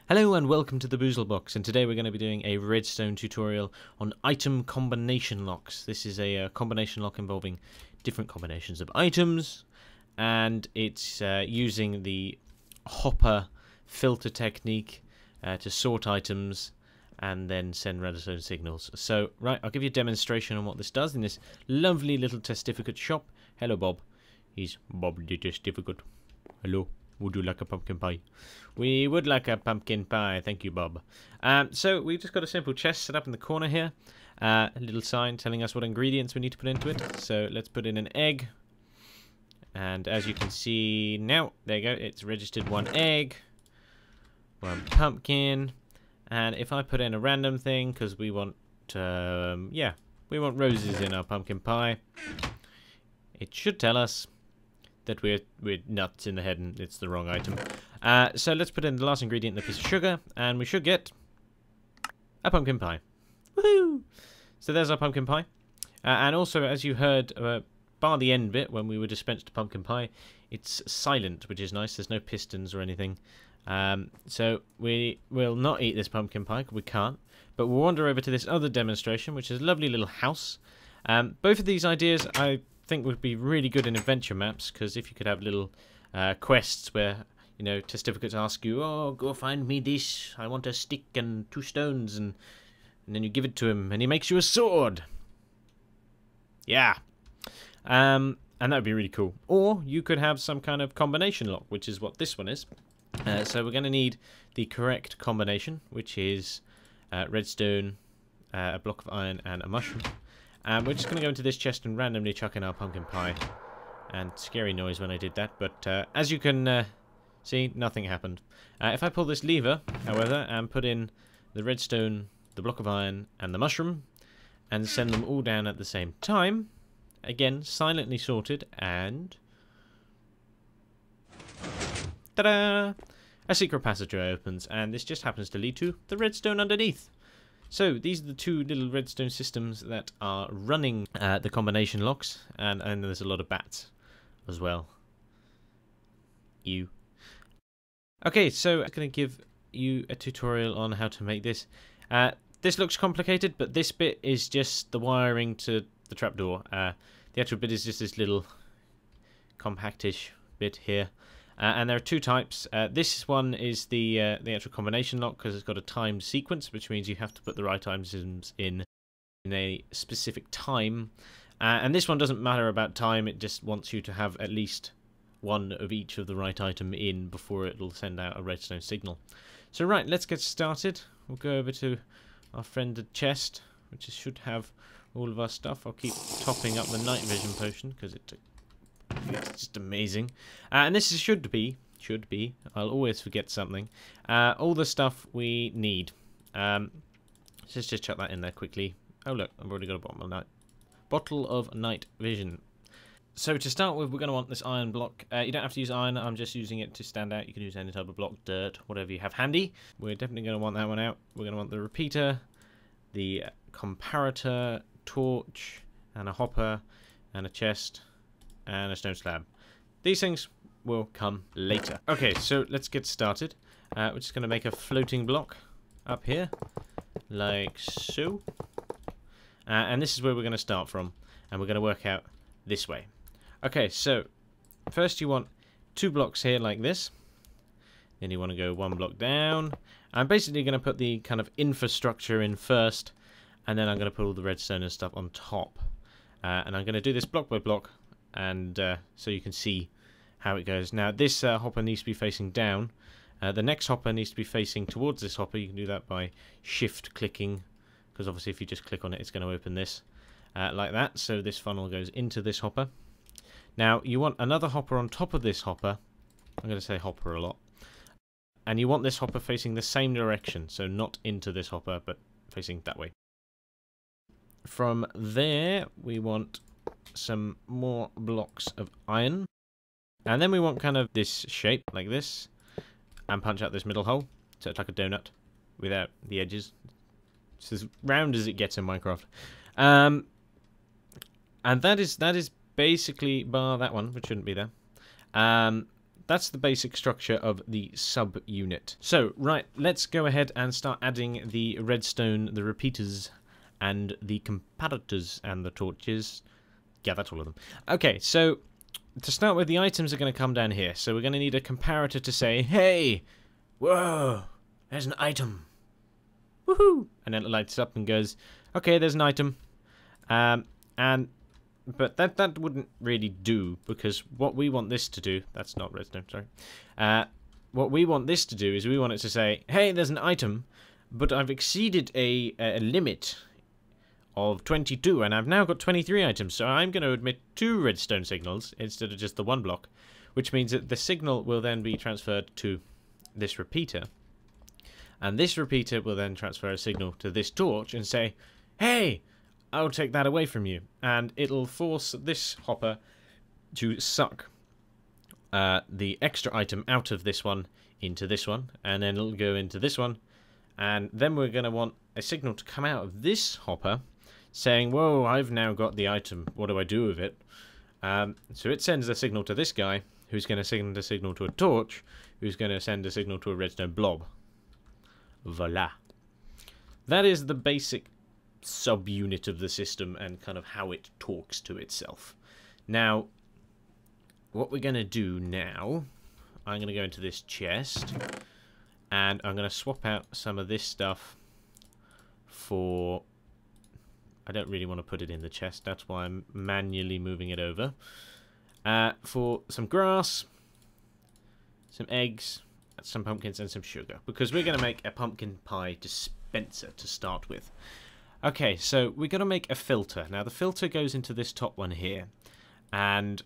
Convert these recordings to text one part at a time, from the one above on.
Hello and welcome to the BoozleBox, and today we're going to be doing a redstone tutorial on item combination locks. This is a combination lock involving different combinations of items, and it's using the hopper filter technique to sort items and then send redstone signals. So, right, I'll give you a demonstration on what this does in this lovely little testificate shop. Hello, Bob. He's Bob the testificate. Hello. Would you like a pumpkin pie? We would like a pumpkin pie. Thank you, Bob. So we've just got a simple chest set up in the corner here. A little sign telling us what ingredients we need to put into it. So let's put in an egg. And as you can see now, there you go. It's registered one egg, one pumpkin. And if I put in a random thing, because we want, we want roses in our pumpkin pie, it should tell us that we're nuts in the head and it's the wrong item. So let's put in the last ingredient, the piece of sugar, and we should get a pumpkin pie. Woohoo! So there's our pumpkin pie. And also, as you heard, bar the end bit, when we were dispensed a pumpkin pie, it's silent, which is nice. There's no pistons or anything. So we will not eat this pumpkin pie, because we can't. But we'll wander over to this other demonstration, which is a lovely little house. Both of these ideas I think would be really good in adventure maps, because if you could have little quests where, you know, testificates ask you, oh, go find me this, I want a stick and 2 stones, and then you give it to him and he makes you a sword. Yeah. And that would be really cool. Or you could have some kind of combination lock, which is what this one is. So we're going to need the correct combination, which is redstone, a block of iron and a mushroom. We're just going to go into this chest and randomly chuck in our pumpkin pie. And scary noise when I did that, but as you can see, nothing happened. If I pull this lever, however, and put in the redstone, the block of iron, and the mushroom, and send them all down at the same time, again, silently sorted, and ta-da! A secret passageway opens, and this just happens to lead to the redstone underneath. So these are the 2 little redstone systems that are running the combination locks, and there's a lot of bats as well. Okay, so I'm going to give you a tutorial on how to make this. This looks complicated, but this bit is just the wiring to the trapdoor. The actual bit is just this little compactish bit here. And there are 2 types. This one is the actual combination lock, because it's got a timed sequence, which means you have to put the right items in a specific time. And this one doesn't matter about time, it just wants you to have at least one of each of the right item in before it'll send out a redstone signal. So right, let's get started. We'll go over to our friend the chest, which should have all of our stuff. I'll keep topping up the night vision potion, because it's just amazing. And this should be, I'll always forget something, all the stuff we need. Let's just chuck that in there quickly. Oh look, I've already got a bottle of night vision. So to start with, we're going to want this iron block. You don't have to use iron, I'm just using it to stand out. You can use any type of block, dirt, whatever you have handy. We're definitely going to want that one out. We're going to want the repeater, the comparator, torch, and a hopper, and a chest, and a stone slab. These things will come later. Okay, so let's get started. We're just going to make a floating block up here, like so. And this is where we're going to start from, and we're going to work out this way. Okay, so first you want 2 blocks here like this. Then you want to go 1 block down. I'm basically going to put the kind of infrastructure in first, and then I'm going to put all the redstone and stuff on top. And I'm going to do this block by block, and so you can see how it goes. Now this hopper needs to be facing down. The next hopper needs to be facing towards this hopper. You can do that by shift clicking, because obviously if you just click on it, it's going to open this like that. So this funnel goes into this hopper. Now you want another hopper on top of this hopper. I'm going to say hopper a lot. And you want this hopper facing the same direction, so not into this hopper, but facing that way. From there, we want some more blocks of iron. And then we want kind of this shape, like this. And punch out this middle hole, so it's like a donut, without the edges. It's as round as it gets in Minecraft. And that is basically, bar that one, which shouldn't be there. that's the basic structure of the sub-unit. So, right, let's go ahead and start adding the redstone, the repeaters, and the comparators, and the torches. Yeah, that's all of them. Okay, so to start with, the items are going to come down here. So we're going to need a comparator to say, hey, whoa, there's an item. Woohoo! And then it lights up and goes, okay, there's an item. But that wouldn't really do, because what we want this to do, that's not redstone, sorry. What we want this to do is we want it to say, hey, there's an item, but I've exceeded a limit of 22, and I've now got 23 items, so I'm going to admit 2 redstone signals instead of just the 1 block, which means that the signal will then be transferred to this repeater, and this repeater will then transfer a signal to this torch and say, hey, I'll take that away from you, and it'll force this hopper to suck the extra item out of this one into this one, and then it'll go into this one, and then we're going to want a signal to come out of this hopper saying, whoa, I've now got the item, what do I do with it? So it sends a signal to this guy, who's going to send a signal to a torch, who's going to send a signal to a redstone blob. Voila. That is the basic subunit of the system and kind of how it talks to itself. Now, what we're going to do now, I'm going to go into this chest, and I'm going to swap out some of this stuff for... I don't really want to put it in the chest, that's why I'm manually moving it over. For some grass, some eggs, some pumpkins, and some sugar, because we're going to make a pumpkin pie dispenser to start with. Okay, so we're going to make a filter. Now, the filter goes into this top one here, and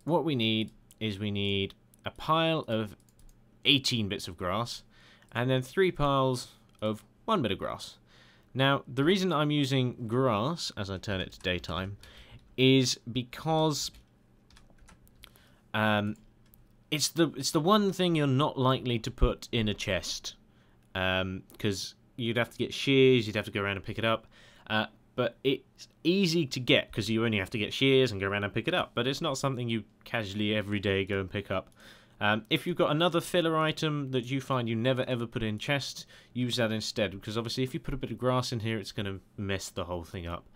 what we need is we need a pile of 18 bits of grass, and then 3 piles of 1 bit of grass. Now, the reason I'm using grass as I turn it to daytime is because it's the one thing you're not likely to put in a chest, because you'd have to get shears, you'd have to go around and pick it up, but it's easy to get because you only have to get shears and go around and pick it up, but it's not something you casually every day go and pick up. If you've got another filler item that you find you never ever put in chests, use that instead, because obviously if you put a bit of grass in here, it's going to mess the whole thing up.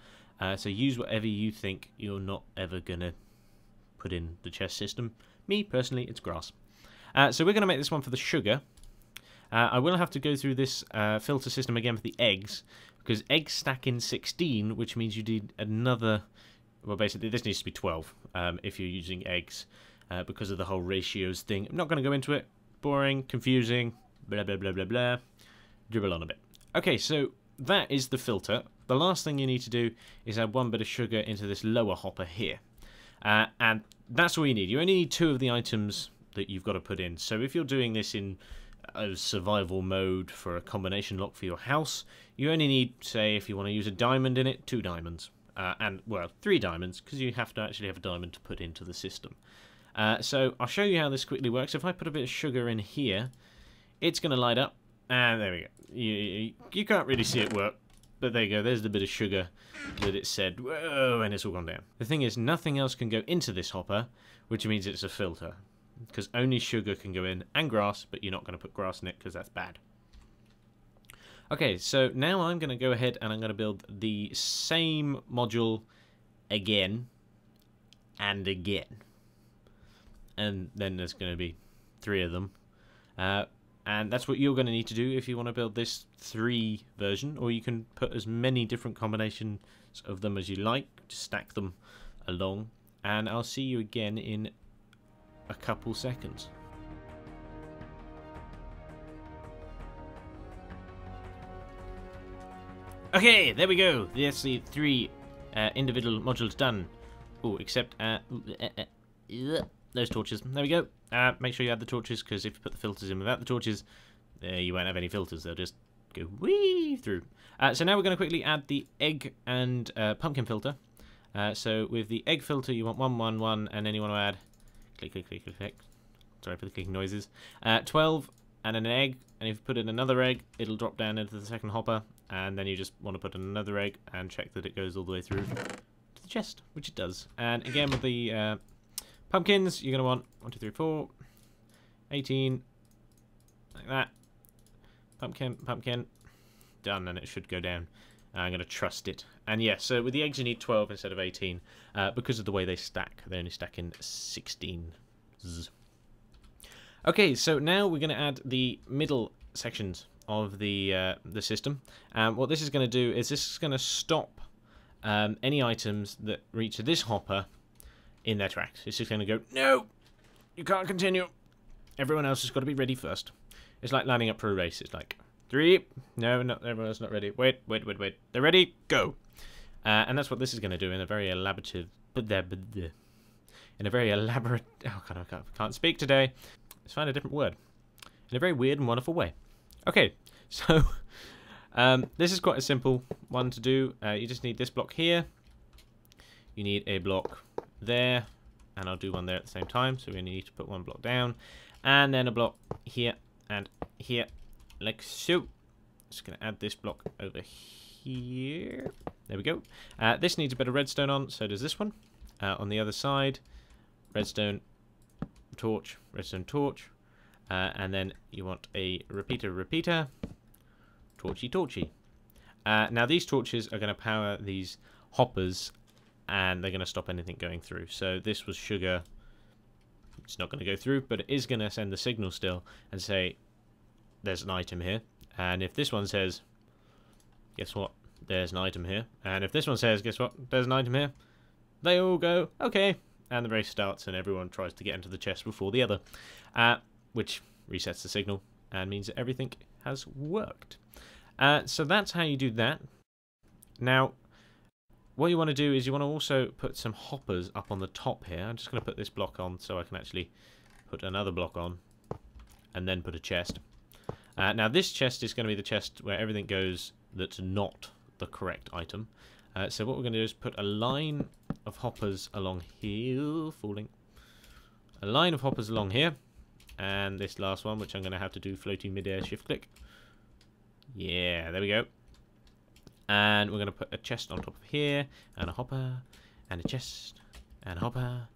So use whatever you think you're not ever going to put in the chest system. Me, personally, it's grass. So we're going to make this one for the sugar. I will have to go through this filter system again for the eggs, because eggs stack in 16, which means you need another... Well, basically, this needs to be 12 if you're using eggs. Because of the whole ratios thing. I'm not going to go into it. Boring, confusing, blah, blah, blah, blah, blah. Dribble on a bit. Okay, so that is the filter. The last thing you need to do is add 1 bit of sugar into this lower hopper here. And that's all you need. You only need 2 of the items that you've got to put in. So if you're doing this in a survival mode for a combination lock for your house, you only need, say, if you want to use a diamond in it, 2 diamonds. And, well, 3 diamonds, because you have to actually have a diamond to put into the system. So I'll show you how this quickly works. If I put a bit of sugar in here, it's going to light up, and there we go. You can't really see it work, but there you go. There's the bit of sugar that it said, whoa, and it's all gone down. The thing is, nothing else can go into this hopper, which means it's a filter, because only sugar can go in, and grass, but you're not going to put grass in it, because that's bad. Okay, so now I'm going to go ahead and I'm going to build the same module again and again. And then there's going to be 3 of them. And that's what you're going to need to do if you want to build this 3 version, or you can put as many different combinations of them as you like, to stack them along, and I'll see you again in a couple seconds. Okay, there we go. That's the 3 individual modules done. Oh, except those torches. There we go. Make sure you add the torches, because if you put the filters in without the torches, you won't have any filters. They'll just go wee through. So now we're going to quickly add the egg and pumpkin filter. So with the egg filter, you want 1, 1, 1, and then you want to add click, click, click, click, click. Sorry for the clicking noises. 12 and an egg, and if you put in another egg, it'll drop down into the second hopper, and then you just want to put in another egg and check that it goes all the way through to the chest, which it does. And again with the pumpkins, you're going to want 1, 2, 3, 4, 18. Like that. Pumpkin, pumpkin. Done, and it should go down. I'm going to trust it. And yeah, so with the eggs you need 12 instead of 18. Because of the way they stack. They only stack in 16. Okay, so now we're going to add the middle sections of the system. What this is going to do is this is going to stop any items that reach this hopper in their tracks. It's just going to go, no, you can't continue. Everyone else has got to be ready first. It's like lining up for a race. It's like, 3, no, everyone else not ready. Wait. They're ready, go. And that's what this is going to do in a very elaborate, oh God, I can't speak today. Let's find a different word. In a very weird and wonderful way. Okay, so this is quite a simple one to do. You just need this block here. You need a block there, and I'll do one there at the same time. So we only need to put one block down, and then a block here and here, like so. Just going to add this block over here. There we go. This needs a bit of redstone on, so does this one. On the other side, redstone torch, and then you want a repeater, torchy. Now these torches are going to power these hoppers, and they're going to stop anything going through. So this was sugar. It's not going to go through, but it is going to send the signal still and say there's an item here. And if this one says, guess what, there's an item here, and if this one says, guess what, there's an item here, they all go, okay, and the race starts and everyone tries to get into the chest before the other, which resets the signal and means that everything has worked. So that's how you do that. Now, what you want to do is you want to also put some hoppers up on the top here. I'm just going to put this block on so I can actually put another block on and then put a chest. Now this chest is going to be the chest where everything goes that's not the correct item. So what we're going to do is put a line of hoppers along here, a line of hoppers along here, and this last one, which I'm going to have to do floating mid-air shift click. Yeah, there we go. And we're going to put a chest on top of here, and a hopper, and a chest, and a hopper,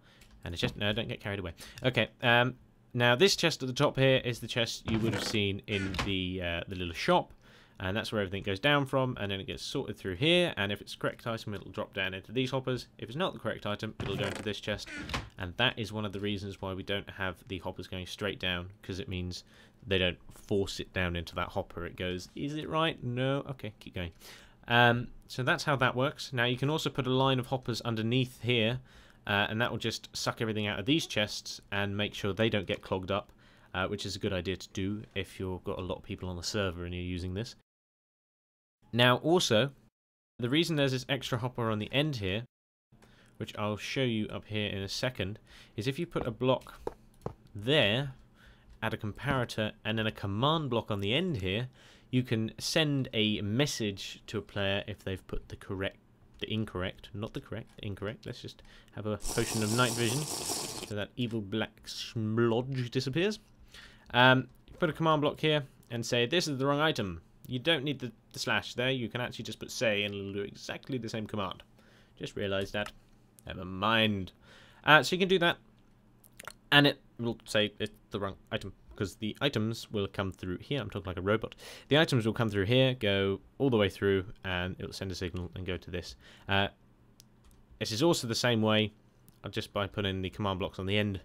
and a chest. No, don't get carried away. Okay, now this chest at the top here is the chest you would have seen in the little shop, and that's where everything goes down from, and then it gets sorted through here, and if it's the correct item, it'll drop down into these hoppers. If it's not the correct item, it'll go into this chest, and that is one of the reasons why we don't have the hoppers going straight down, because it means they don't force it down into that hopper. It goes, is it right? No? Okay, keep going. So that's how that works. Now you can also put a line of hoppers underneath here, and that will just suck everything out of these chests and make sure they don't get clogged up, which is a good idea to do if you've got a lot of people on the server and you're using this. Now also, the reason there's this extra hopper on the end here, which I'll show you up here in a second, is if you put a block there, add a comparator, and then a command block on the end here, you can send a message to a player if they've put the incorrect, let's just have a potion of night vision so that evil black splodge disappears. Put a command block here and say this is the wrong item. You don't need the slash there, you can actually just put say and it'll do exactly the same command. Just realised that. Never mind. So you can do that, and it will say it's the wrong item, because the items will come through here. I'm talking like a robot. The items will come through here, go all the way through, and it'll send a signal and go to this. This is also the same way, just by putting the command blocks on the end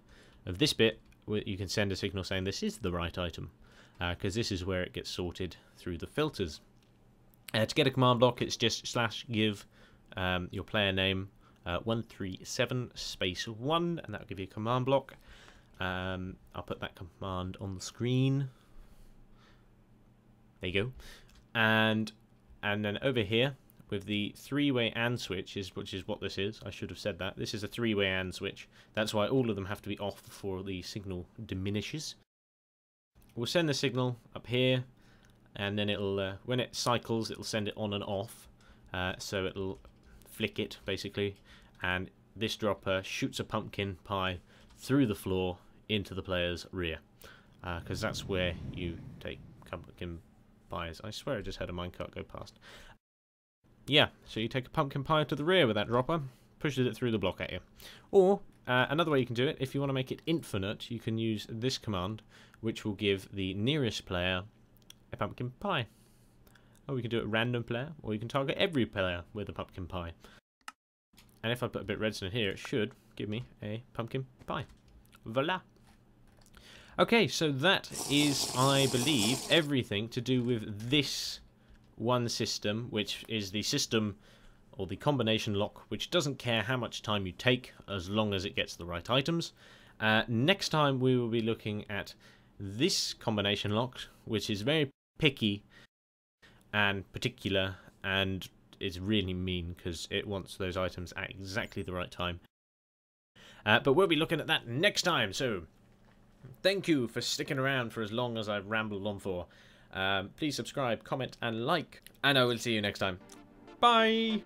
of this bit, you can send a signal saying this is the right item, because this is where it gets sorted through the filters. To get a command block, it's just /give your player name 137 space 1, and that'll give you a command block. I'll put that command on the screen. There you go. And then over here with the three-way AND switch, which is what this is. I should have said that. This is a three-way AND switch. That's why all of them have to be off before the signal diminishes. We'll send the signal up here, and then it'll when it cycles, it'll send it on and off. So it'll flick it basically, and this dropper shoots a pumpkin pie through the floor into the player's rear, because that's where you take pumpkin pies. I swear I just had a minecart go past. Yeah, so you take a pumpkin pie to the rear with that dropper, pushes it through the block at you. Or another way you can do it, if you want to make it infinite, you can use this command, which will give the nearest player a pumpkin pie. Or we can do it random player, or you can target every player with a pumpkin pie. And if I put a bit of redstone here, it should give me a pumpkin pie. Voila! Okay, so that is, I believe, everything to do with this one system, which is the system or the combination lock, which doesn't care how much time you take as long as it gets the right items. Next time we will be looking at this combination lock, which is very picky and particular, and is really mean because it wants those items at exactly the right time. But we'll be looking at that next time, so thank you for sticking around for as long as I've rambled on for. Please subscribe, comment and like, and I will see you next time. Bye!